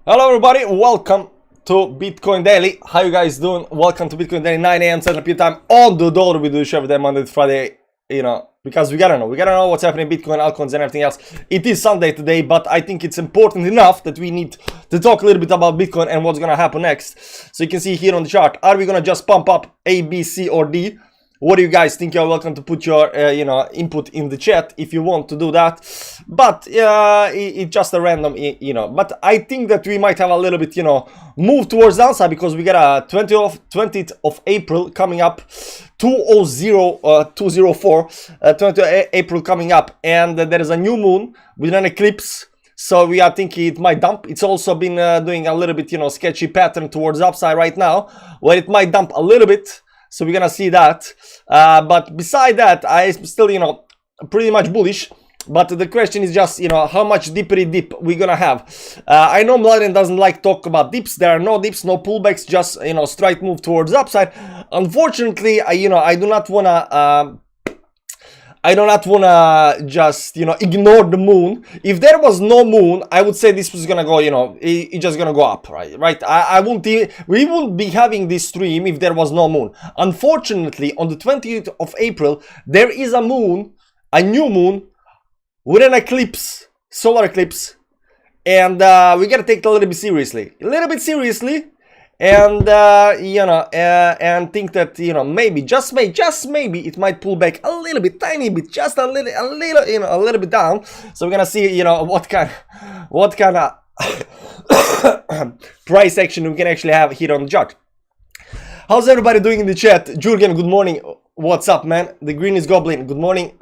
Hello everybody, welcome to Bitcoin Daily. How you guys doing? Welcome to Bitcoin Daily, 9 a.m. Central European Time on the dollar. We do the show every day, Monday to Friday, because we gotta know what's happening in Bitcoin, altcoins and everything else. It is Sunday today, but I think it's important enough that we need to talk a little bit about Bitcoin and what's gonna happen next. So you can see here on the chart, are we gonna just pump up A, B, C or D? What do you guys think? You're welcome to put your input in the chat if you want to do that, but it's just a random, but I think that we might have a little bit, move towards downside, because we got a 20th of April coming up, 204 April coming up, and there is a new moon with an eclipse. So we are thinking it might dump. It's also been doing a little bit, sketchy pattern towards upside right now, where it might dump a little bit. So we're gonna see that, but beside that, I'm still, pretty much bullish. But the question is just, how much deeper dip we're gonna have. I know Mladen doesn't like talk about dips. There are no dips, no pullbacks, just, straight move towards upside. Unfortunately, I do not wanna just, ignore the moon. If there was no moon, I would say this was gonna go, it's just gonna go up, right? We wouldn't be having this stream if there was no moon. Unfortunately, on the 20th of April, there is a moon, a new moon, with an eclipse, solar eclipse. And we gotta take it a little bit seriously. And and think that maybe just maybe it might pull back a little bit, tiny bit, just a little bit down. So we're gonna see what kind of price action we can actually have here on the chart. How's everybody doing in the chat? Jurgen, good morning. What's up, man? The green is goblin. Good morning.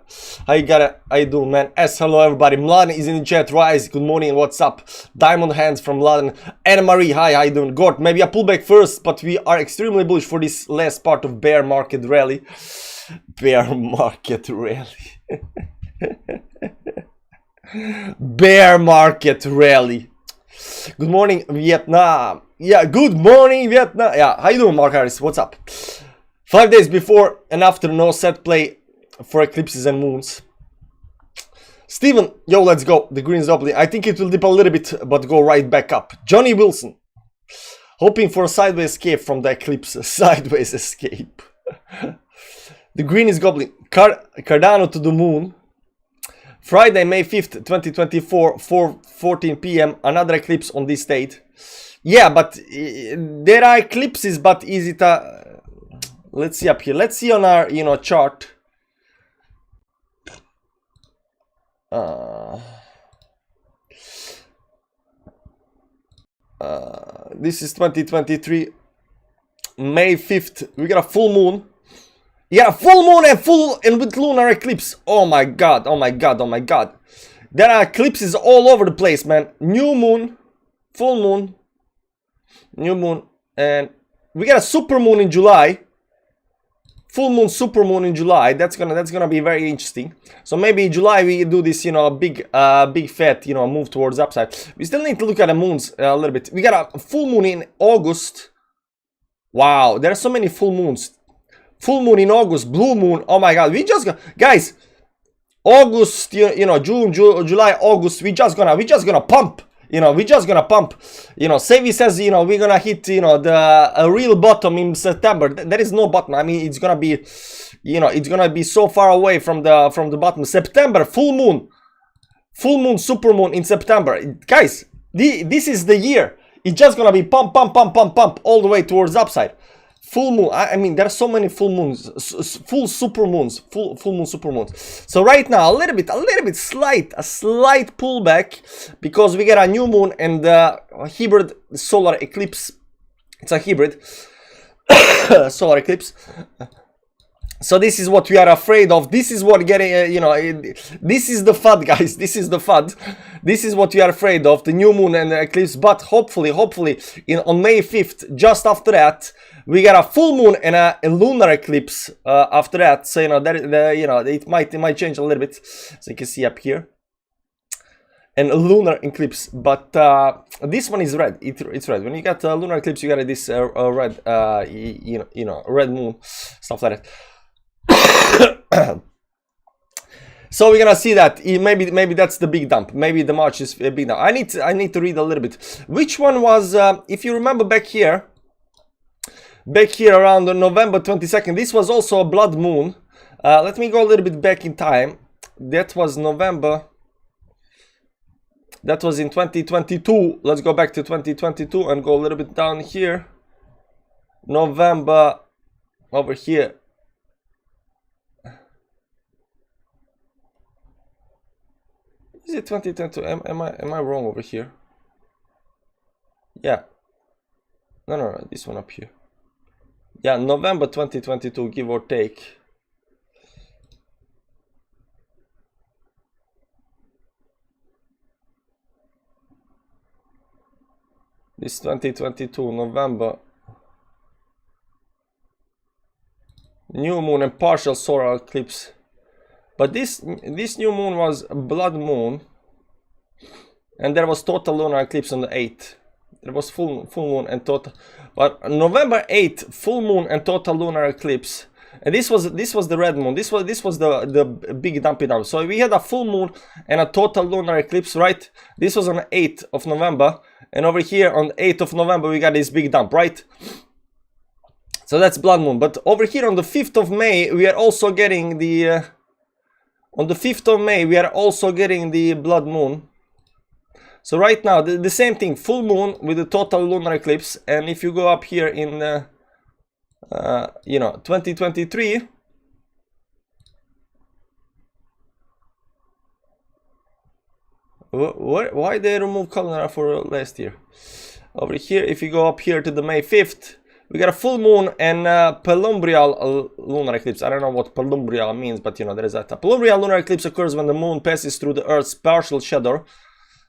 How you doing, man? Hello everybody. Mladen is in the chat. Rise, good morning. What's up? Diamond hands from Mladen. Anna Marie, hi, how you doing? Gort, maybe a pullback first, but we are extremely bullish for this last part of bear market rally. Bear market rally. Bear market rally. Good morning, Vietnam. Yeah, good morning, Vietnam. Yeah, how you doing, Mark Harris? What's up? 5 days before and after, no set play for eclipses and moons. Steven, yo, let's go. The green is doubling. I think it will dip a little bit, but go right back up. Johnny Wilson, hoping for a sideways escape from the eclipse. Sideways escape. The green is gobbling. Cardano to the moon. Friday, May 5th, 2024, 4:14 p.m. Another eclipse on this date. Yeah, but there are eclipses, but is it a... Let's see up here. Let's see on our, chart. This is 2023, May 5th. We got a full moon. Yeah, full moon and with lunar eclipse. Oh my god, oh my god, oh my god. There are eclipses all over the place, man. New moon, full moon, new moon, and we got a super moon in July. Full moon, super moon in July. That's gonna be very interesting. So maybe in July we do this, big fat, move towards upside. We still need to look at the moons a little bit. We got a full moon in August. Wow, there are so many full moons. Full moon in August, blue moon. Oh my god, we just got, guys. August, June, July, August. We just gonna pump. We're just gonna pump. Savvy says, we're gonna hit, a real bottom in September. There is no bottom. I mean, it's gonna be, it's gonna be so far away from the bottom. September, full moon, super moon in September. Guys, this is the year. It's just gonna be pump all the way towards upside. Full moon. I mean, there are so many full moons, full super moons, full moon, super moons. So right now, a little bit slight pullback, because we get a new moon and a hybrid solar eclipse. It's a hybrid solar eclipse. So this is what we are afraid of. This is what getting, this is the FUD, guys. This is the FUD. This is what we are afraid of, the new moon and the eclipse. But hopefully, on May 5th, just after that, we got a full moon and a lunar eclipse after that. So it might change a little bit. So you can see up here, and a lunar eclipse. But this one is red. It's red. When you got a lunar eclipse, you got this red, red moon, stuff like that. So we're gonna see that maybe that's the big dump. Maybe the March is a big dump. I need to read a little bit. Which one was? If you remember back here around November 22nd, this was also a blood moon. Let me go a little bit back in time. That was November. That was in 2022. Let's go back to 2022 and go a little bit down here. November over here. Is it 2022? Am I wrong over here? Yeah. No, this one up here. Yeah, November 2022, give or take. This 2022 November. New moon and partial solar eclipse. But this new moon was a blood moon, and there was total lunar eclipse on the 8th. There was full moon and total, but November 8th, full moon and total lunar eclipse. And this was the red moon. This was the big dumpy dump. So we had a full moon and a total lunar eclipse, right? This was on the 8th of November, and over here on the 8th of November we got this big dump, right? So that's blood moon. But over here on the 5th of May we are also getting the on the 5th of May we are also getting the blood moon. So right now the same thing, full moon with the total lunar eclipse. And if you go up here in you know, 2023, why they remove calendar for last year? Over here, if you go up here to the May 5th, we got a full moon and pelumbrial lunar eclipse. I don't know what pelumbrial means, but you know, there is that. A pelumbrial lunar eclipse occurs when the moon passes through the Earth's partial shadow.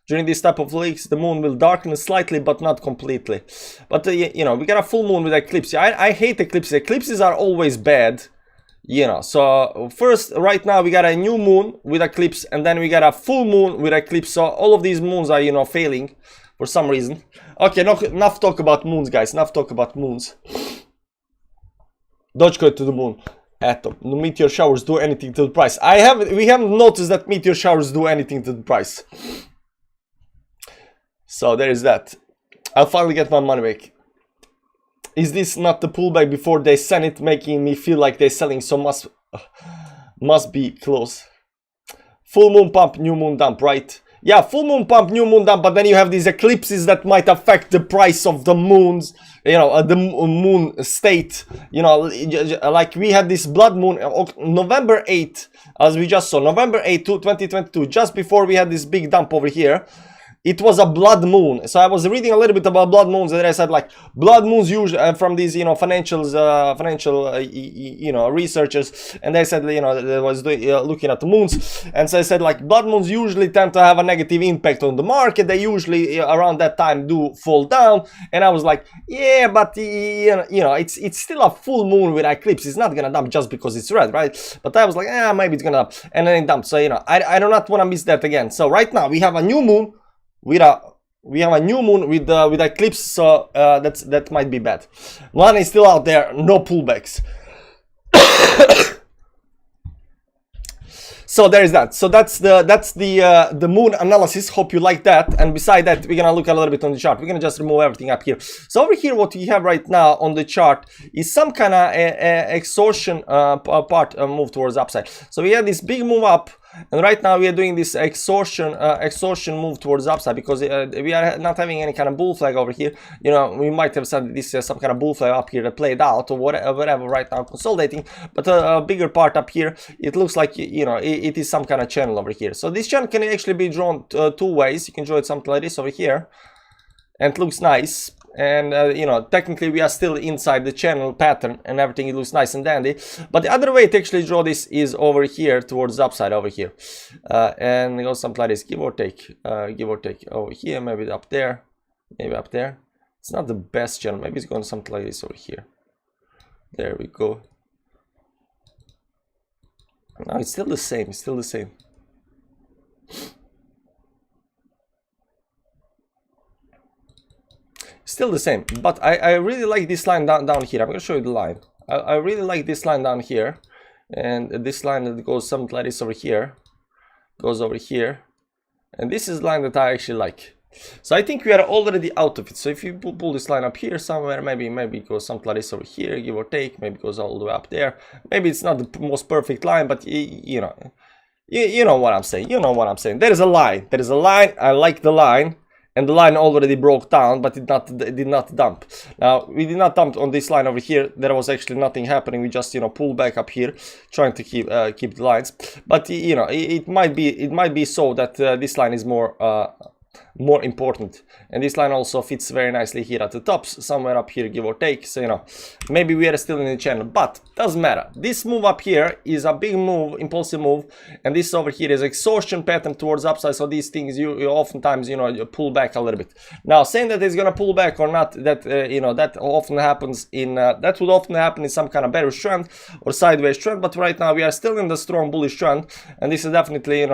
During this type of weeks, the moon will darken slightly, but not completely. But you know, we got a full moon with eclipse. I hate eclipses. Eclipses are always bad, you know. So first, right now we got a new moon with eclipse, and then we got a full moon with eclipse. So all of these moons are, you know, failing for some reason. Okay, enough talk about moons, guys. Enough talk about moons. Dogecoin to the moon. Atom. No meteor showers do anything to the price. We haven't noticed that meteor showers do anything to the price. So there is that. I'll finally get my money back. Is this not the pullback before they send it, making me feel like they're selling, so must be close. Full moon pump, new moon dump, right? Yeah, full moon pump, new moon dump, but then you have these eclipses that might affect the price of the moons, you know, the moon state, you know, like we had this blood moon, November 8th, as we just saw, November 8th, 2022, just before we had this big dump over here. It was a blood moon. So I was reading a little bit about blood moons, and then I said, like, blood moons usually from these, you know, financial you know, researchers, and they said, you know, they was looking at the moons, and so I said, like, blood moons usually tend to have a negative impact on the market. They usually around that time do fall down, and I was like, yeah, but you know, it's still a full moon with eclipse. It's not gonna dump just because it's red, right? But I was like, maybe it's gonna dump, and then it dumped. So you know, I do not want to miss that again. So right now we have a new moon. We have a new moon with eclipse, so that might be bad. One is still out there, no pullbacks. So there is that. So that's the moon analysis. Hope you like that. And beside that, we're gonna look a little bit on the chart. We're gonna just remove everything up here. So over here, what we have right now on the chart is some kind of exhaustion part move towards upside. So we have this big move up. And right now we are doing this exhaustion move towards upside, because we are not having any kind of bull flag over here. You know, we might have said this some kind of bull flag up here that played out or whatever right now consolidating. But a bigger part up here, it looks like, you know, it is some kind of channel over here. So this channel can actually be drawn two ways. You can draw it something like this over here, and it looks nice. And you know, technically we are still inside the channel pattern and everything, it looks nice and dandy. But the other way to actually draw this is over here towards the upside over here, and it goes something like this, give or take over here, maybe up there, maybe up there. It's not the best channel, maybe it's going something like this over here. There we go. No, it's still the same, it's still the same. Still the same, but I really like this line down here. I'm gonna show you the line. I really like this line down here, and this line that goes something like this over here. goes over here, and this is the line that I actually like. So I think we are already out of it. So if you pull this line up here somewhere, maybe it goes something like this over here, give or take, maybe it goes all the way up there. Maybe it's not the most perfect line, but you know what I'm saying. You know what I'm saying. There is a line. There is a line. I like the line. And the line already broke down, but it did not dump. Now, we did not dump on this line over here. There was actually nothing happening. We just, pulled back up here, trying to keep the lines. But, it might be so that this line is more important, and this line also fits very nicely here at the tops, somewhere up here, give or take. So maybe we are still in the channel, but doesn't matter. This move up here is a big move, impulsive move, and this over here is exhaustion pattern towards upside. So these things you oftentimes you pull back a little bit. Now, saying that it's gonna pull back or not, that that often happens in that would often happen in some kind of bearish trend or sideways trend. But right now we are still in the strong bullish trend, and this is definitely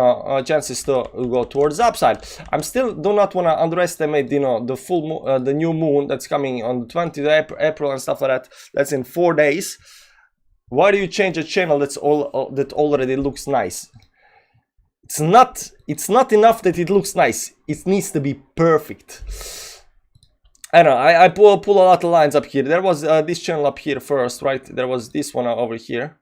chances to go towards the upside. I'm still do not want to underestimate the new moon that's coming on the 20th of April and stuff like that. That's in 4 days. Why do you change a channel that already looks nice? It's not enough that it looks nice. It needs to be perfect. I don't know. I pull a lot of lines up here. There was this channel up here first, right? There was this one over here.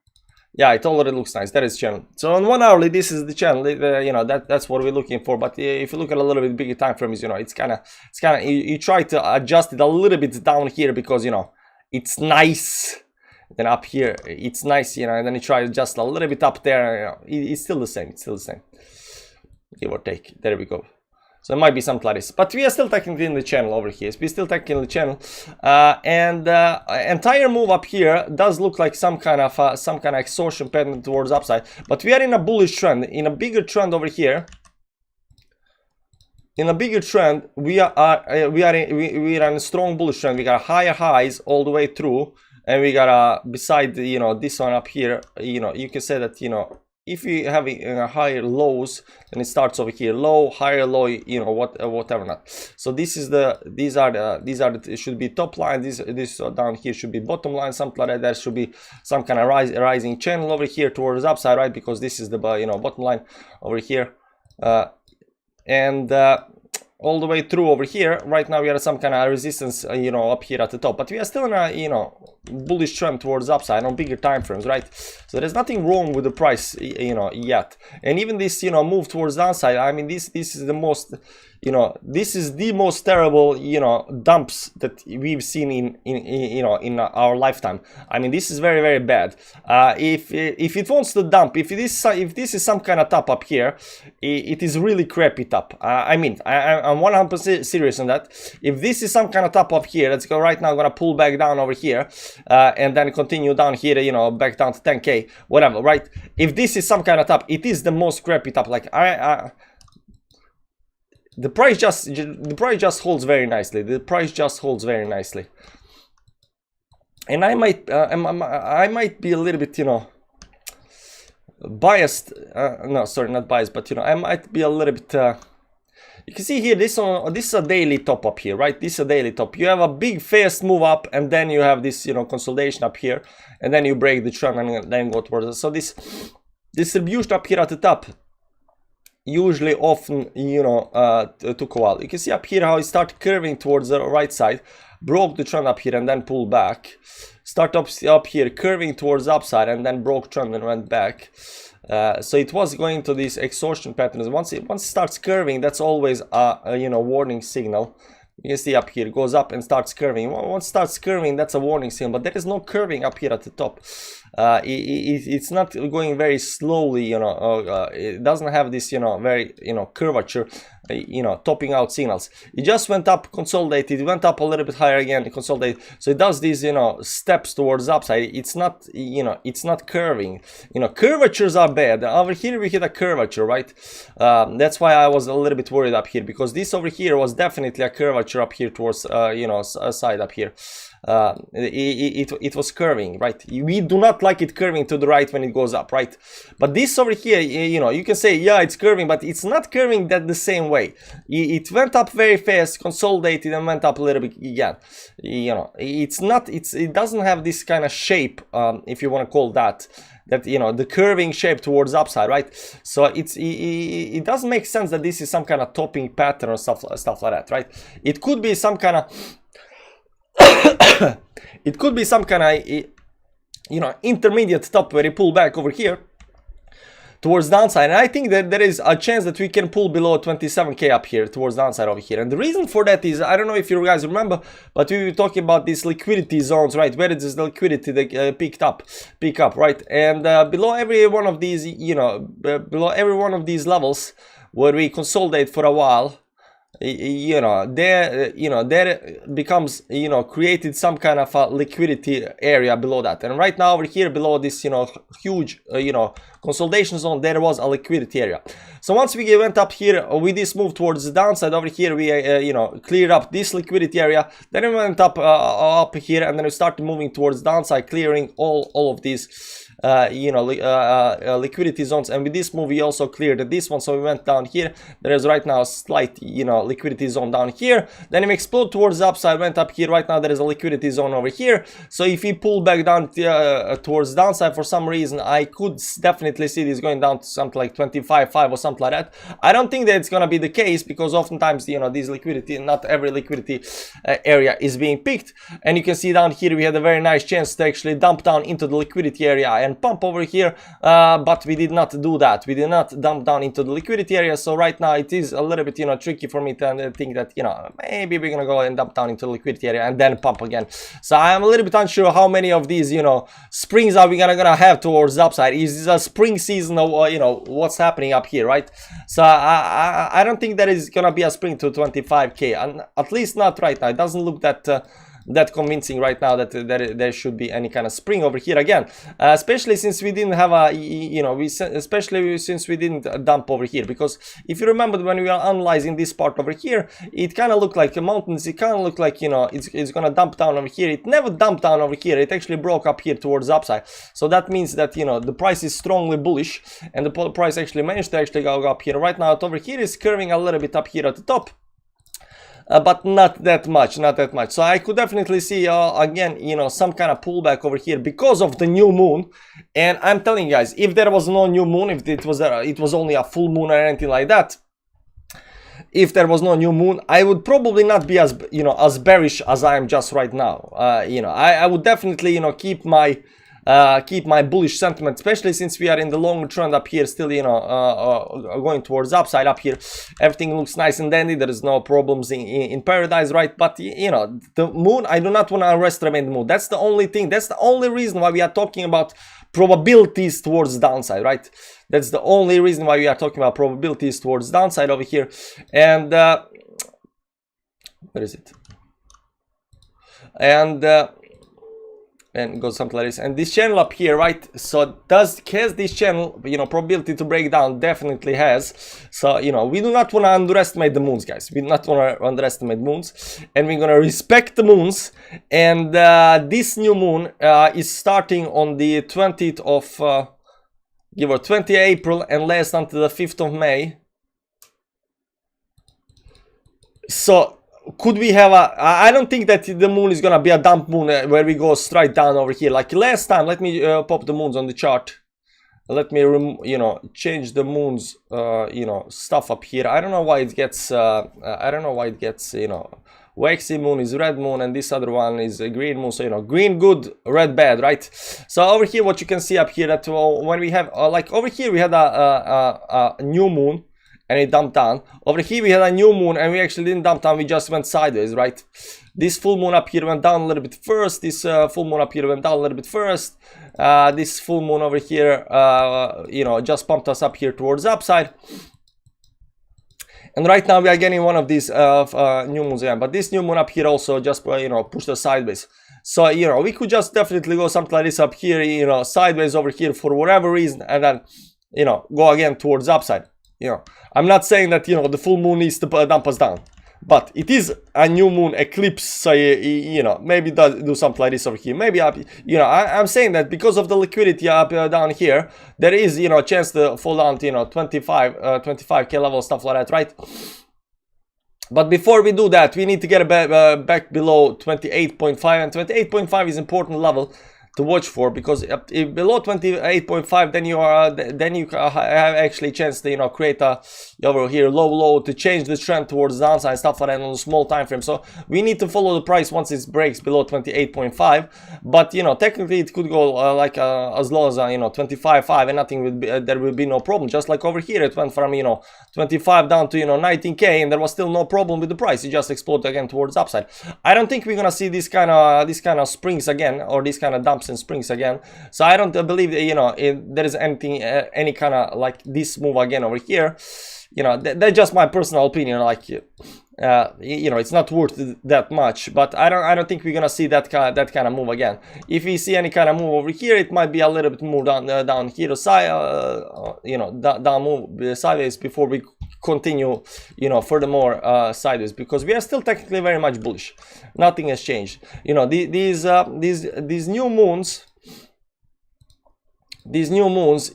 Yeah, it already looks nice. That is channel. So on 1 hourly, this is the channel. That's what we're looking for. But if you look at a little bit bigger time frames, it's kind of you try to adjust it a little bit down here because it's nice. Then up here, it's nice, and then you try to adjust a little bit up there. It's still the same. It's still the same, give or take. There we go. So it might be something like this, but we are still technically in the channel over here. So we're still technically in the channel, and entire move up here does look like some kind of exhaustion pattern towards upside. But we are in a bullish trend, in a bigger trend over here. In a bigger trend, we are in a strong bullish trend. We got higher highs all the way through, and we got beside this one up here. You can say that if you have higher lows, then it starts over here, low, higher low, whatever not. So these should be top line. This down here should be bottom line, something like that. There should be some kind of rising channel over here towards upside, right? Because this is the bottom line over here, and all the way through over here. Right now we are at some kind of resistance, up here at the top, but we are still in a bullish trend towards upside on bigger time frames, right? So there's nothing wrong with the price, yet. And even this, move towards downside. I mean, this is the most, this is the most terrible, dumps that we've seen in our lifetime. I mean, this is very, very bad. If it wants to dump, if this is some kind of top up here, it is really crappy top. I'm 100% serious on that. If this is some kind of top up here, let's go right now. I'm gonna pull back down over here, and then continue down here, back down to 10k, whatever, right? If this is some kind of top, it is the most crappy top. Like the price just holds very nicely. The price just holds very nicely, and I might be a little bit biased. No, sorry, not biased, but I might be a little bit. You can see here, this is a daily top up here, right? This is a daily top. You have a big fast move up, and then you have this consolidation up here, and then you break the trend and then go towards it. So this distribution up here at the top usually often took a while. You can see up here how it started curving towards the right side, broke the trend up here and then pulled back. Start up here curving towards upside and then broke trend and went back. So it was going to these exhaustion patterns. Once it starts curving, that's always a warning signal. You can see up here, it goes up and starts curving. Once it starts curving, that's a warning signal, but there is no curving up here at the top. It's not going very slowly, it doesn't have this, very, curvature, topping out signals. It just went up, consolidated, it went up a little bit higher again, consolidated. So it does these, steps towards upside. It's not, it's not curving. Curvatures are bad. Over here we hit a curvature, right? That's why I was a little bit worried up here, because this over here was definitely a curvature up here towards, side up here. it was curving, right? We do not like it curving to the right when it goes up, right? But this over here, you know, you can say, yeah, it's curving, but it's not curving that the same way. It went up very fast, consolidated, and went up a little bit again. You know, it doesn't have this kind of shape, if you want to call that, you know, the curving shape towards upside, right? So it doesn't make sense that this is some kind of topping pattern or stuff like that, right? It could be some kind of it could be some kind of, you know, intermediate top where you pull back over here towards downside, and I think that there is a chance that we can pull below 27k up here towards downside over here. And the reason for that is, I don't know if you guys remember, but we were talking about these liquidity zones, right? Where is the liquidity that pick up, right? And below every one of these, you know, below every one of these levels where we consolidate for a while, you know, there becomes, you know, created some kind of a liquidity area below that. And right now over here below this, you know, huge, you know, consolidation zone, there was a liquidity area. So once we went up here with this move towards the downside over here, we you know, cleared up this liquidity area, then we went up here, and then we started moving towards downside, clearing all of these you know, liquidity zones. And with this move we also cleared this one, so we went down here. There is right now a slight, you know, liquidity zone down here, then we explode towards the upside, went up here. Right now there is a liquidity zone over here, so if we pull back down towards downside for some reason, I could definitely see this going down to something like 25.5 or something like that. I don't think that it's gonna be the case, because oftentimes, you know, these liquidity, not every liquidity area is being picked. And you can see down here we had a very nice chance to actually dump down into the liquidity area and pump over here, but we did not do that. We did not dump down into the liquidity area. So right now it is a little bit, you know, tricky for me to think that, you know, maybe we're gonna go and dump down into the liquidity area and then pump again. So I'm a little bit unsure how many of these, you know, springs are we gonna have towards the upside. Is this a spring season of, you know, what's happening up here, right? So I don't think there is gonna be a spring to 25k, and at least not right now. It doesn't look that convincing right now that there should be any kind of spring over here again, especially since we didn't have a, you know, especially since we didn't dump over here. Because if you remember, when we were analyzing this part over here, it kind of looked like the mountains, it kind of looked like, you know, it's gonna dump down over here. It never dumped down over here, it actually broke up here towards the upside. So that means that, you know, the price is strongly bullish, and the price actually managed to actually go up here. Right now it over here is curving a little bit up here at the top, but not that much, so I could definitely see again, you know, some kind of pullback over here because of the new moon. And I'm telling you guys, if there was no new moon, if it was only a full moon or anything like that, if there was no new moon, I would probably not be as, you know, as bearish as I am just right now. You know, I would definitely, you know, keep my bullish sentiment, especially since we are in the long trend up here still, you know, going towards upside up here. Everything looks nice and dandy, there is no problems in paradise, right? But, you know, the moon, I do not want to underestimate the moon. That's the only thing, that's the only reason why we are talking about probabilities towards downside, right? That's the only reason why we are talking about probabilities towards downside over here. And where is it? And goes something like this. And this channel up here, right? So has this channel, you know, probability to break down? Definitely has. So, you know, we do not want to underestimate the moons, guys. We do not want to underestimate moons, and we're gonna respect the moons. And this new moon is starting on the 20th of give or 20th April and lasts until the 5th of May. So could we have a, I don't think that the moon is gonna be a dump moon where we go straight down over here like last time. Let me pop the moons on the chart. Let me you know, change the moons you know, stuff up here. I don't know why it gets you know, waxy moon is red moon and this other one is a green moon. So, you know, green good, red bad, right? So over here what you can see up here, that when we have like over here we had a new moon and it dumped down. Over here we had a new moon and we actually didn't dump down, we just went sideways, right? This full moon up here went down a little bit first. This full moon up here went down a little bit first. This full moon over here, you know, just pumped us up here towards the upside. And right now we are getting one of these new moons again. But this new moon up here also just, you know, pushed us sideways. So, you know, we could just definitely go something like this up here, you know, sideways over here for whatever reason, and then, you know, go again towards the upside. You know, I'm not saying that, you know, the full moon needs to dump us down. but it is a new moon eclipse, so you know, maybe do something like this over here. Maybe up, you know, I'm saying that because of the liquidity up down here, there is, you know, a chance to fall down to, you know, 25k level, stuff like that, right? But before we do that, we need to get back below 28.5, and 28.5 is important level to watch for, because if below 28.5, then you have actually a chance to, you know, create a over here low to change the trend towards the downside and stuff like that on a small time frame. So we need to follow the price once it breaks below 28.5. But you know, technically it could go as low as you know, 25.5, and nothing would be there will be no problem. Just like over here, it went from, you know, 25 down to, you know, 19k, and there was still no problem with the price. It just exploded again towards the upside. I don't think we're gonna see this kind of springs again, or this kind of dumps and springs again. So I don't believe that, you know, there is anything any kind of like this move again over here. You know, that's just my personal opinion. Like, you know, it's not worth that much, but I don't think we're gonna see that kind of move again. If we see any kind of move over here, it might be a little bit more down here side, you know, down move sideways before we continue, you know, furthermore sideways, because we are still technically very much bullish. Nothing has changed. You know, these new moons, these new moons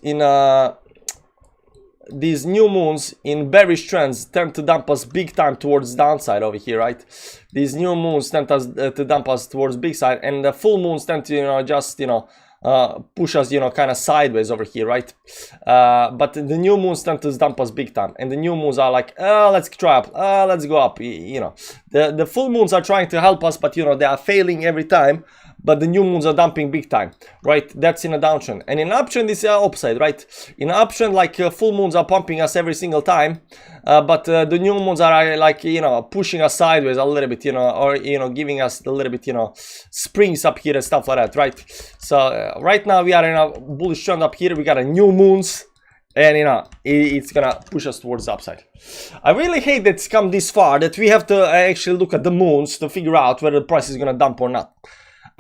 in bearish trends tend to dump us big time towards downside over here, right? These new moons tend to dump us towards big side, and the full moons tend to, you know, just, you know, push us, you know, kind of sideways over here, right? But the new moons tend to dump us big time, and the new moons are like, let's try up, let's go up. You know, the full moons are trying to help us, but you know, they are failing every time. But the new moons are dumping big time, right? That's in a downtrend. And in an uptrend, it's opposite, right? In an uptrend, like full moons are pumping us every single time, but the new moons are like, you know, pushing us sideways a little bit, you know, or, you know, giving us a little bit, you know, springs up here and stuff like that, right? So right now we are in a bullish trend up here. We got a new moons, and you know, it's gonna push us towards the upside. I really hate that it's come this far, that we have to actually look at the moons to figure out whether the price is gonna dump or not.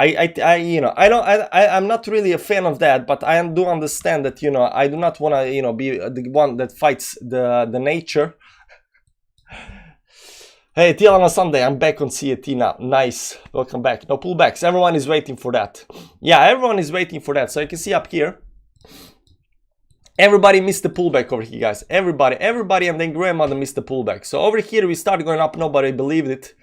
You know, I'm not really a fan of that, but I do understand that, you know, I do not want to, you know, be the one that fights the nature. Hey, TL on a Sunday, I'm back on CET now. Nice, welcome back. No pullbacks, everyone is waiting for that. Yeah, everyone is waiting for that. So you can see up here, everybody missed the pullback over here, guys. Everybody and then grandmother missed the pullback. So over here we started going up, nobody believed it.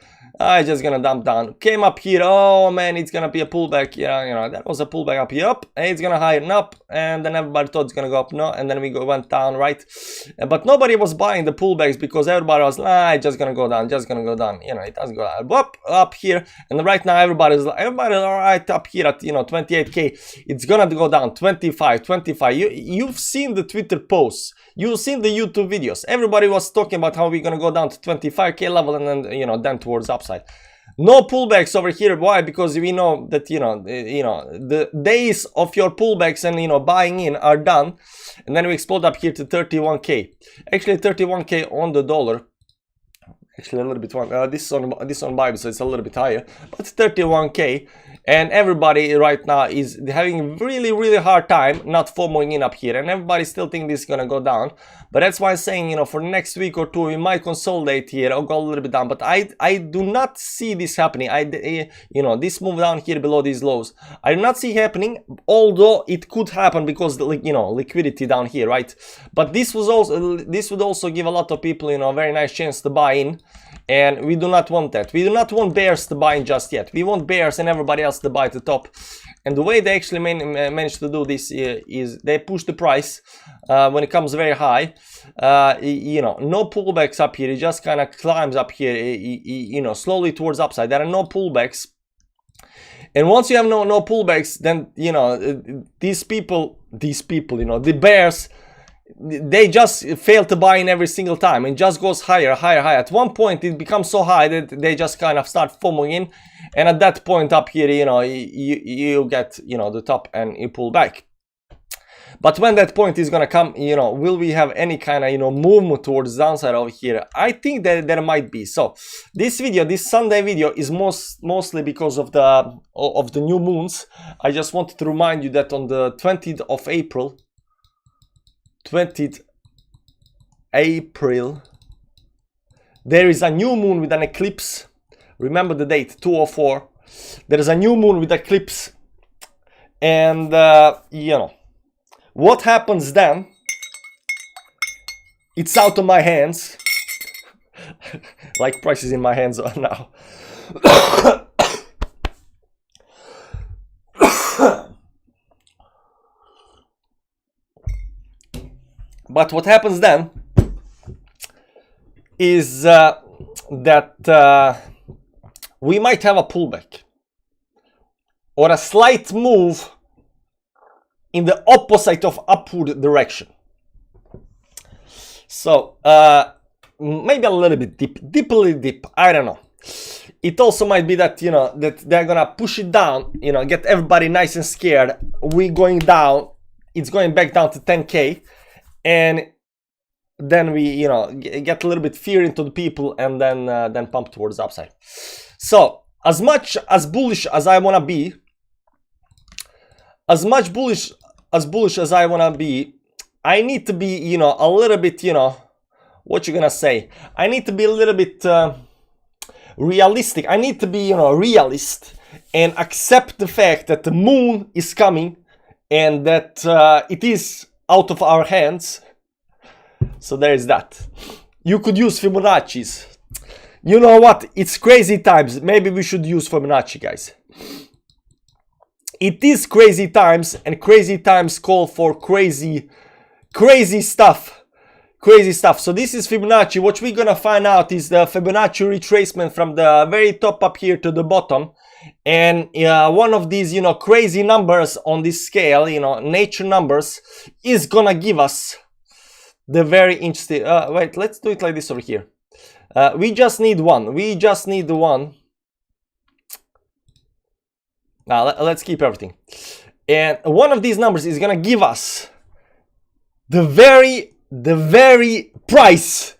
It's just gonna dump down. Came up here, oh man, it's gonna be a pullback. Yeah, you know, that was a pullback up here, up, and it's gonna heighten up, and then everybody thought it's gonna go up, no, and then we went down, right? But nobody was buying the pullbacks, because everybody was like, it's just gonna go down, you know, it doesn't go down. Up here, and right now everybody's all right up here at, you know, 28k. It's gonna go down 25. You've seen the Twitter posts, you've seen the YouTube videos. Everybody was talking about how we're gonna go down to 25k level, and then, you know, then towards upside. No pullbacks over here. Why? Because we know that, you know, the days of your pullbacks and, you know, buying in are done, and then we explode up here to 31k. Actually 31k on the dollar. Actually a little bit one. This on Bible, so it's a little bit higher, but 31k. And everybody right now is having a really hard time not FOMOing in up here, and everybody still think this is gonna go down. But that's why I'm saying, you know, for next week or two we might consolidate here or go a little bit down, but I do not see this happening. You know, this move down here below these lows, I do not see happening, although it could happen because the, you know, liquidity down here, right? But this would also give a lot of people, you know, a very nice chance to buy in. And we do not want that. We do not want bears to buy in just yet. We want bears and everybody else to buy at the top. And the way they actually managed to do this is they push the price when it comes very high. You know, no pullbacks up here. It just kind of climbs up here, you know, slowly towards upside. There are no pullbacks. And once you have no pullbacks, then, you know, these people, you know, the bears, they just fail to buy in every single time, and just goes higher. At one point it becomes so high that they just kind of start FOMOing in, and at that point up here, you know, you get, you know, the top and you pull back. But when that point is gonna come, you know, will we have any kind of, you know, movement towards the downside over here? I think that there might be. So this video, this Sunday video, is mostly because of the new moons. I just wanted to remind you that on the 20th of April, 20th April, There is a new moon with an eclipse. Remember the date, 204. There is a new moon with eclipse. And, you know, what happens then? It's out of my hands. Like price is in my hands now. But what happens then is that we might have a pullback or a slight move in the opposite of upward direction. So maybe a little bit dip a little dip, I don't know. It also might be that, you know, that they're gonna push it down, you know, get everybody nice and scared. We going down, it's going back down to 10K, and then we, you know, get a little bit fear into the people, and then pump towards the upside. So as much as bullish as I wanna be, as much bullish as I wanna be, I need to be, you know, a little bit, you know, what you gonna say? I need to be a little bit realistic. I need to be, you know, realist and accept the fact that the moon is coming and that it is out of our hands. So there is that. You could use Fibonacci's. You know what? It's crazy times. Maybe we should use Fibonacci, guys. It is crazy times, and crazy times call for crazy stuff. Crazy stuff. So this is Fibonacci. What we're gonna find out is the Fibonacci retracement from the very top up here to the bottom. And one of these, you know, crazy numbers on this scale, you know, nature numbers, is gonna give us the very interesting. Wait, let's do it like this over here. We just need one. We just need the one. Now let's keep everything. And one of these numbers is gonna give us the very price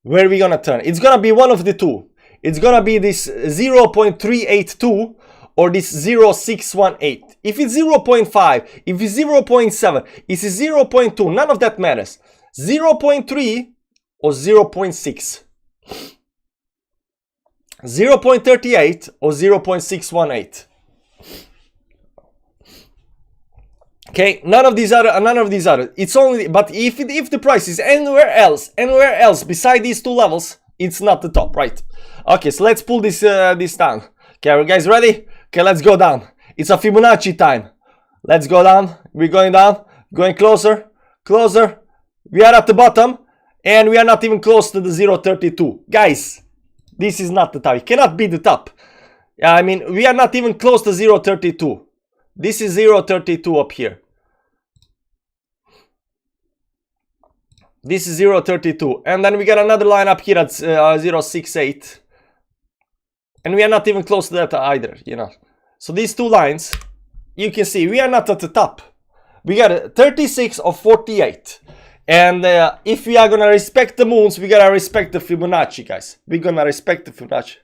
where we're gonna turn. It's gonna be one of the two. It's gonna be this 0.382 or this 0.618. If it's 0.5, if it's 0.7, if it's 0.2, none of that matters. 0.3 or 0.6. 0.38 or 0.618. Okay, none of these are. It's only, but if the price is anywhere else beside these two levels, it's not the top, right? Okay, so let's pull this down. Okay, are you guys ready? Okay, let's go down. It's a Fibonacci time. Let's go down. We're going down, going closer. We are at the bottom, and we are not even close to the 0.32. Guys, this is not the top. It cannot be the top. I mean, we are not even close to 0.32. This is 0.32 up here. This is 0.32. And then we got another line up here at 0.68. And we are not even close to that either, you know. So these two lines, you can see we are not at the top. We got 36 of 48. And if we are going to respect the moons, we got to respect the Fibonacci, guys. We're going to respect the Fibonacci.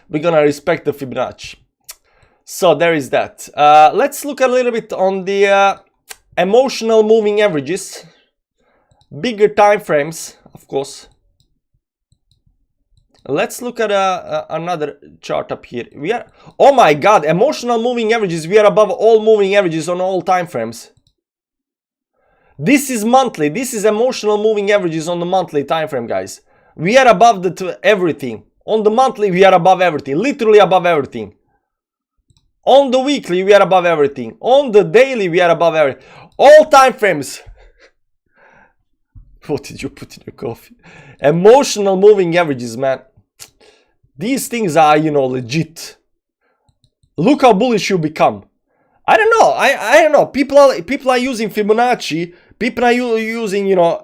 We're going to respect the Fibonacci. So there is that. Let's look a little bit on the emotional moving averages, bigger time frames, of course. Let's look at another chart up here. We are, oh my god, emotional moving averages. We are above all moving averages on all time frames. This is monthly. This is emotional moving averages on the monthly time frame, guys. We are above everything. On the monthly, we are above everything. Literally above everything. On the weekly, we are above everything. On the daily, we are above everything. All time frames. What did you put in your coffee? Emotional moving averages, man. These things are, you know, legit. Look how bullish you become. I don't know. I don't know. People are using Fibonacci. People are using, you know,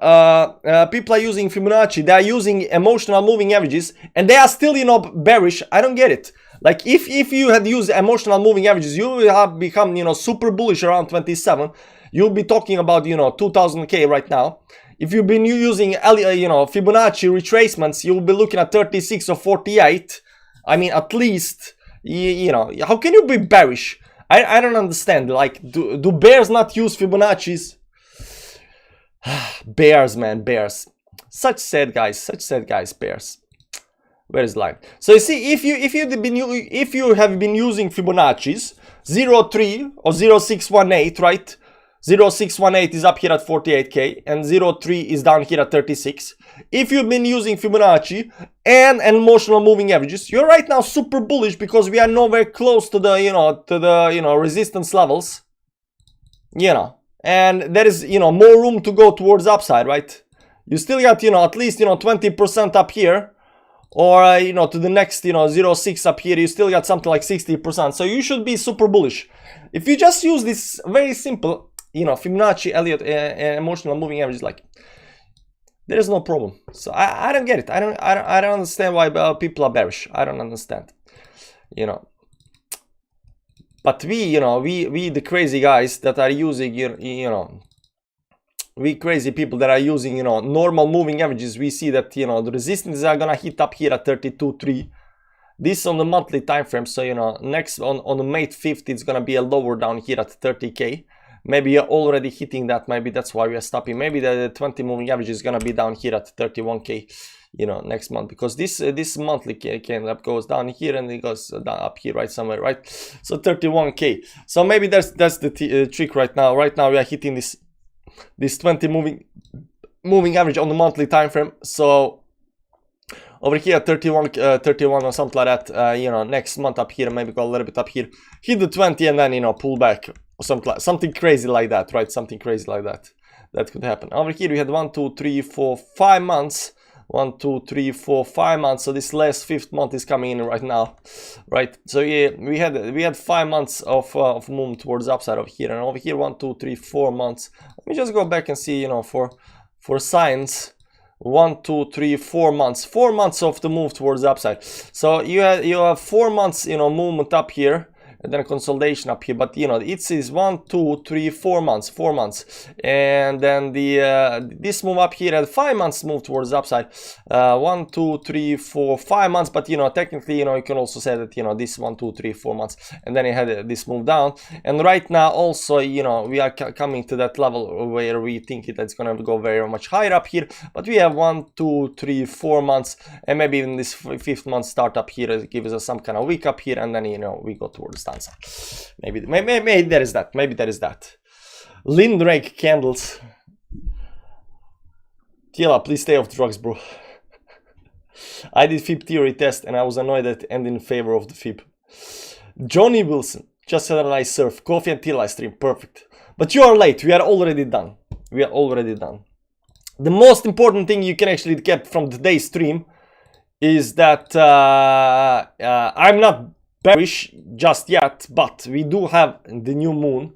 people are using Fibonacci. They are using emotional moving averages, and they are still, you know, bearish. I don't get it. Like, if you had used emotional moving averages, you will have become, you know, super bullish around 27. You'll be talking about, you know, 2000K right now. If you've been using, you know, Fibonacci retracements, you'll be looking at 36 or 48. I mean, at least, you know, how can you be bearish? I don't understand. Like, do bears not use Fibonacci's? Bears, man, bears. Such sad guys, pairs. Where is the line? So you see, if you have been using Fibonacci's 0.3 or 0.618, right? 0.618 is up here at 48k and 0.3 is down here at 36. If you've been using Fibonacci and emotional moving averages, you're right now super bullish because we are nowhere close to the resistance levels, and there is more room to go towards upside, right? You still got at least 20% up here, or to the next 0.6 up here. You still got something like 60%, so you should be super bullish if you just use this very simple Fibonacci, Elliott, emotional moving average. Like, there is no problem. So I don't get it. I don't understand why people are bearish. I don't understand, but we the crazy guys that are using we crazy people that are using normal moving averages, we see that the resistances are gonna hit up here at 32.3. This on the monthly time frame. So next on the May 5th it's gonna be a lower down here at 30k. Maybe you're already hitting that. Maybe that's why we are stopping. Maybe the 20 moving average is gonna be down here at 31k next month, because this monthly candle goes down here and it goes down up here, right, somewhere, right? So 31k. So maybe that's the trick right now. Right now we are hitting this 20 moving average on the monthly time frame. So over here 31 or something like that, next month up here, maybe go a little bit up here, hit the 20 and then pull back or something crazy like that, right? Something crazy like that could happen. Over here we had 1 2 3 4 5 months, 1 2 3 4 5 months. So this last 5th month is coming in right now, right? So yeah, we had 5 months of movement towards upside over here, and over here 1 2 3 4 months. Let me just go back and see for signs. 1 2 3 4 months, 4 months of the move towards the upside. So you have 4 months movement up here, and then a consolidation up here, but it says 1 2 3 4 months, and then this move up here had 5 months move towards the upside. 1 2 3 4 5 months, but technically you can also say that this 1 2 3 4 months, and then it had this move down. And right now also we are coming to that level where we think it's gonna go very much higher up here, but we have 1 2 3 4 months, and maybe even this 5th month start up here gives us some kind of week up here, and then we go towards the downside. Maybe there is that. Maybe there is that. Lindrake candles. Tiela, please stay off drugs, bro. I did Fib theory test and I was annoyed at and in favor of the Fib. Johnny Wilson just had a nice surf. Coffee and tea live stream. Perfect. But you are late. We are already done. The most important thing you can actually get from today's stream is that I'm not bearish just yet, but we do have the new moon,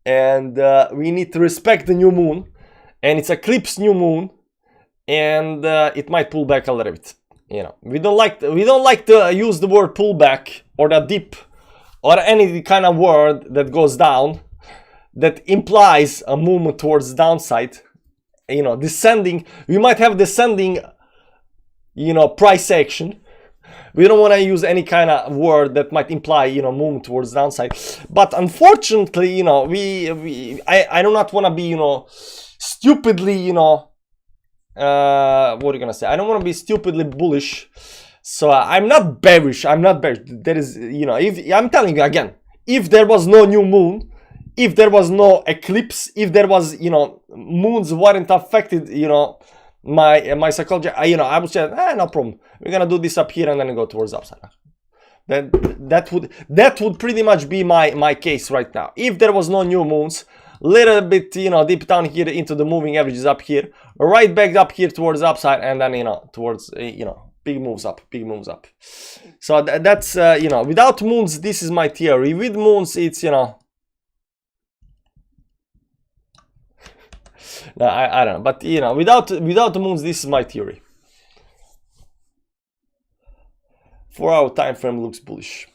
and we need to respect the new moon, and it's eclipse new moon, and it might pull back a little bit. We don't like to use the word pullback or the dip or any kind of word that goes down that implies a movement towards the downside. Descending, we might have descending price action. We don't want to use any kind of word that might imply, movement towards the downside. But unfortunately, I do not want to be, stupidly, what are you gonna say? I don't want to be stupidly bullish. So I'm not bearish. There is, if I'm telling you again, if there was no new moon, if there was no eclipse, if there was, moons weren't affected, my psychology, I would say, no problem. We're gonna do this up here and then go towards upside. Then that would pretty much be my case right now. If there was no new moons, little bit deep down here into the moving averages up here, right back up here towards upside, and then towards big moves up. So that's without moons, this is my theory. With moons, it's no, I don't know, but without the moons, this is my theory. 4-hour time frame looks bullish.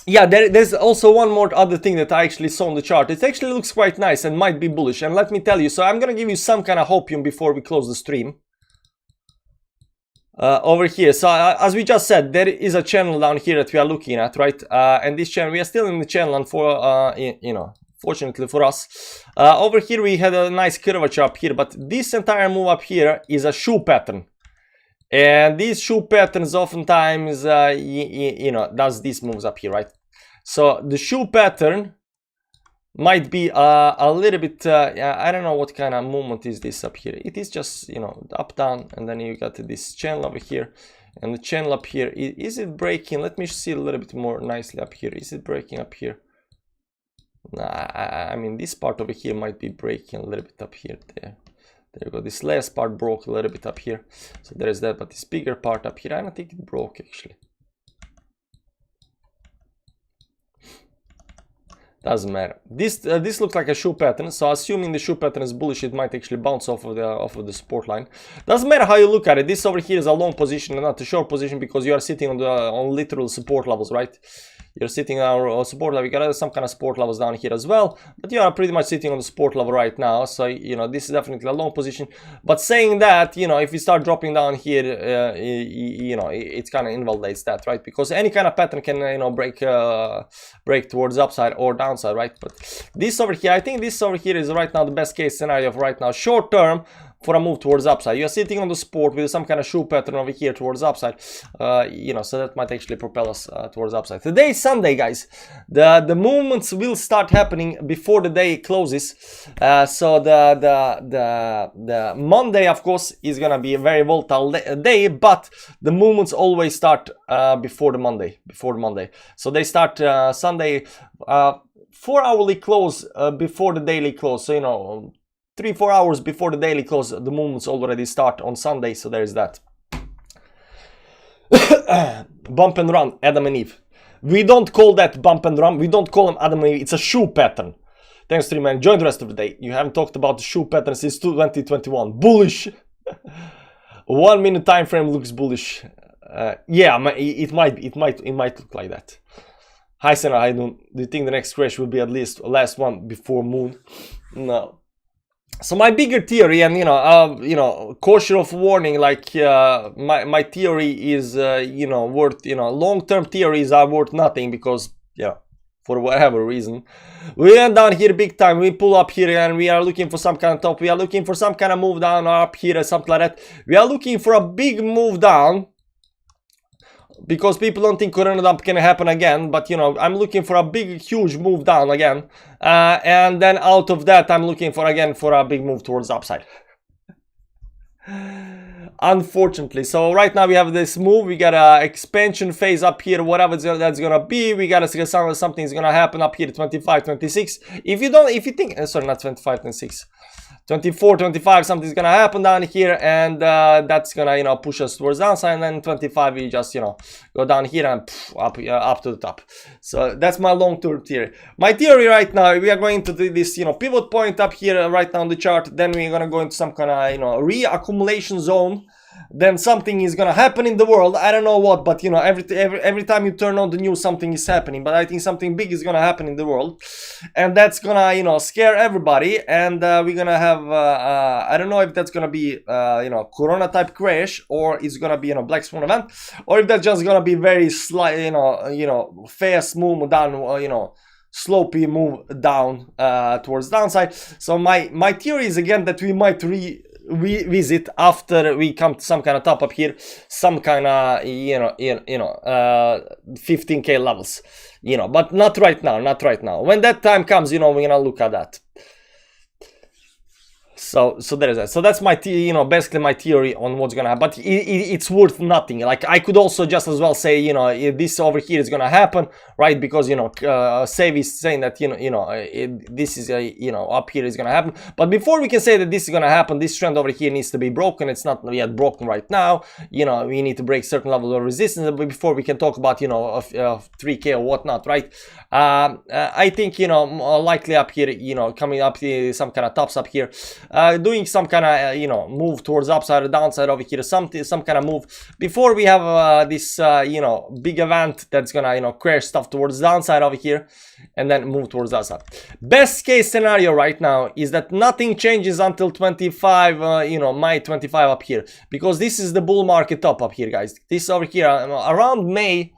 Yeah, there's also one more other thing that I actually saw on the chart. It actually looks quite nice and might be bullish. And let me tell you, so I'm gonna give you some kind of hopium before we close the stream. Over here, so as we just said, there is a channel down here that we are looking at, right? And this channel, we are still in the channel, and for fortunately for us. Over here we had a nice curvature up here, but this entire move up here is a shoe pattern. And these shoe patterns oftentimes, you know, does these moves up here, right? So the shoe pattern might be a little bit, I don't know what kind of movement is this up here. It is just, you know, up, down, and then you got this channel over here. And the channel up here, is it breaking? Let me see a little bit more nicely up here. Is it breaking up here? Nah, I mean, this part over here might be breaking a little bit up here. There you go. This last part broke a little bit up here. So there is that, but this bigger part up here, I don't think it broke actually. Doesn't matter. This looks like a shoe pattern, so assuming the shoe pattern is bullish, it might actually bounce off of the support line. Doesn't matter how you look at it. This over here is a long position and not a short position because you are sitting on literal support levels, right? You're sitting on support level. You got some kind of support levels down here as well, but you are pretty much sitting on the support level right now. So you know this is definitely a long position. But saying that, you know, if you start dropping down here, you know, it kind of invalidates that, right? Because any kind of pattern can, you know, break towards upside or downside, right? But this over here, I think this over here is right now the best case scenario of right now, short term, for a move towards upside. You're sitting on the support with some kind of shoe pattern over here towards upside, you know, so that might actually propel us towards upside. Today is Sunday, guys. The movements will start happening before the day closes. So the Monday, of course, is gonna be a very volatile day, but the movements always start before the Monday. So they start Sunday 4-hourly close before the daily close. So you know, 3-4 hours before the daily close, the movements already start on Sunday, so there's that. Bump and run, Adam and Eve. We don't call that bump and run, we don't call them Adam and Eve, it's a shoe pattern. Thanks, stream man. Enjoy the rest of the day. You haven't talked about the shoe pattern since 2021. Bullish. 1 minute time frame looks bullish. Yeah, it might look like that. Hi Senna, I don't. Do you think the next crash will be at least the last one before moon? No. So my bigger theory, and you know, caution of warning, like my theory is, you know, worth, you know, long-term theories are worth nothing because, yeah, for whatever reason, we went down here big time. We pull up here and we are looking for some kind of top. We are looking for some kind of move down up here or something like that. We are looking for a big move down. Because people don't think Corona dump can happen again, but you know, I'm looking for a big, huge move down again, and then out of that, I'm looking for again for a big move towards upside. Unfortunately, so right now we have this move. We got a expansion phase up here, whatever that's gonna be. We gotta see something's gonna happen up here, 25, 26. If you think, sorry, not 25, 26. 24, 25, something's gonna happen down here, and that's gonna, you know, push us towards downside, and then 25 we just, you know, go down here and up to the top. So that's my long-term theory. My theory right now, we are going to do this, you know, pivot point up here right now on the chart, then we're gonna go into some kind of, you know, reaccumulation zone. Then something is gonna happen in the world. I don't know what, but you know, every time you turn on the news, something is happening. But I think something big is gonna happen in the world, and that's gonna, you know, scare everybody. And we're gonna have I don't know if that's gonna be you know, Corona type crash, or it's gonna be, you know, black swan event, or if that's just gonna be very slight, you know, fast move down, you know, slopey move down towards downside. So my theory is again that we might revisit after we come to some kind of top up here, some kind of, you know, 15k levels, you know, but not right now. When that time comes, you know, we're gonna look at that. So there is that. So that's my, you know, basically my theory on what's gonna happen. But it's worth nothing. Like I could also just as well say, you know, this over here is gonna happen, right? Because, you know, Save is saying that, this is you know, up here is gonna happen. But before we can say that this is gonna happen, this trend over here needs to be broken. It's not yet broken right now. You know, we need to break certain levels of resistance before we can talk about, you know, 3K or whatnot, right? I think, you know, likely up here, you know, coming up here, some kind of tops up here. Doing some kind of, you know, move towards upside or downside over here, some kind of move before we have this, you know, big event that's gonna, you know, crash stuff towards downside over here and then move towards downside. Best case scenario right now is that nothing changes until 25, you know, May 25 up here, because this is the bull market top up here, guys. This over here around May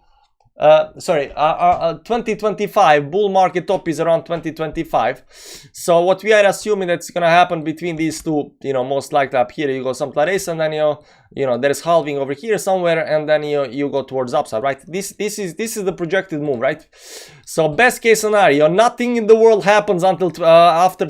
sorry, 2025 bull market top is around 2025. So what we are assuming that's gonna happen between these two, you know, most likely up here you go something like this, and then you know there's halving over here somewhere, and then you go towards upside, right? This is the projected move, right? So best case scenario, nothing in the world happens until after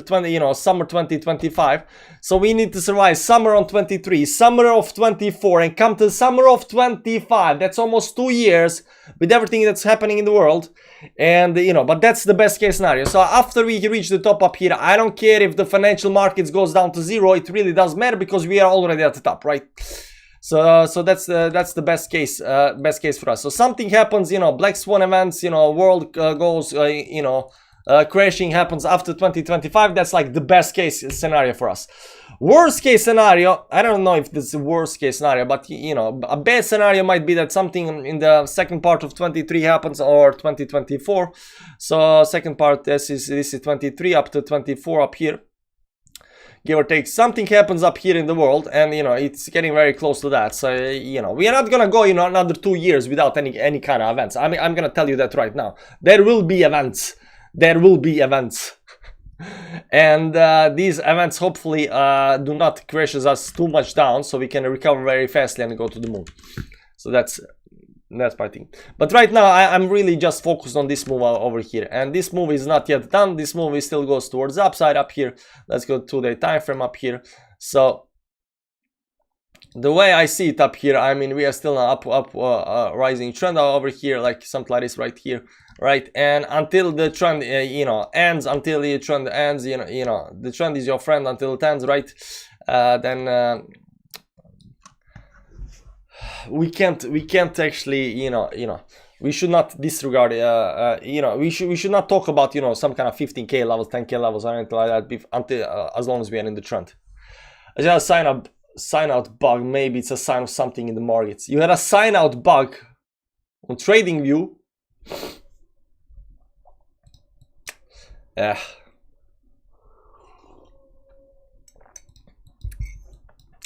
summer 2025. So we need to survive summer on 23, summer of 24, and come to summer of 25. That's almost 2 years with everything that's happening in the world. And you know, but that's the best case scenario. So after we reach the top up here, I don't care if the financial markets goes down to zero. It really doesn't matter because we are already at the top, right? So that's the best case for us. So something happens, you know, black swan events, you know, world goes crashing happens after 2025. That's like the best case scenario for us. Worst case scenario, I don't know if this is the worst case scenario, but you know, a bad scenario might be that something in the second part of 23 happens, or 2024. So second part, this is 23 up to 24 up here, give or take. Something happens up here in the world, and you know it's getting very close to that. So you know we are not gonna go, you know, another 2 years without any kind of events. I mean, I'm gonna tell you that right now. There will be events. There will be events. And these events hopefully do not crash us too much down, so we can recover very fastly and go to the moon. So that's my thing. But right now I'm really just focused on this move over here, and this move is not yet done. This move still goes towards the upside up here. Let's go to the time frame up here. So the way I see it up here, I mean, we are still an up rising trend over here, like something like this right here, right? And until the trend ends, until the trend ends, you know the trend is your friend until it ends, right? Then we can't actually, we should not disregard, we should not talk about, some kind of 15k levels, 10k levels, or anything like that until as long as we are in the trend. I just sign out bug. Maybe it's a sign of something in the markets. You had a sign out bug on TradingView. Yeah.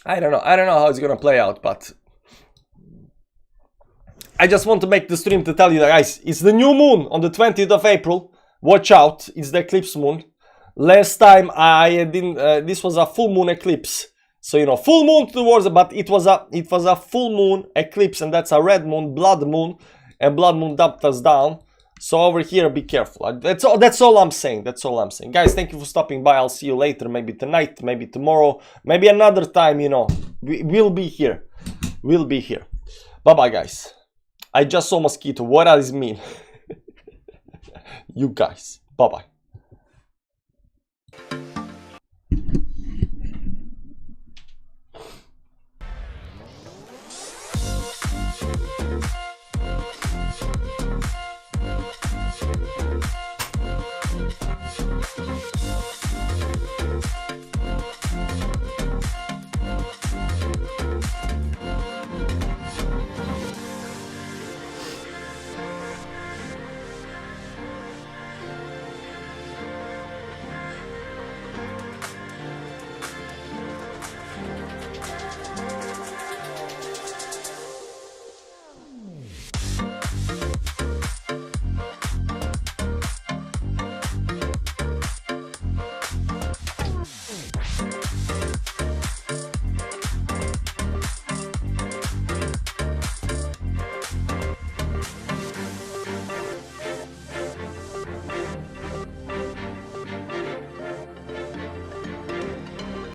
I don't know how it's gonna play out, but I just want to make the stream to tell you that, guys, it's the new moon on the 20th of April. Watch out, it's the eclipse moon. Last time I didn't, this was a full moon eclipse. So, full moon towards it, but it was a full moon eclipse, and that's a red moon, blood moon, and blood moon dumped us down. So over here, be careful. That's all I'm saying. That's all I'm saying. Guys, thank you for stopping by. I'll see you later, maybe tonight, maybe tomorrow, maybe another time, We'll be here. We'll be here. Bye-bye, guys. I just saw mosquito. What does it mean? You guys. Bye-bye.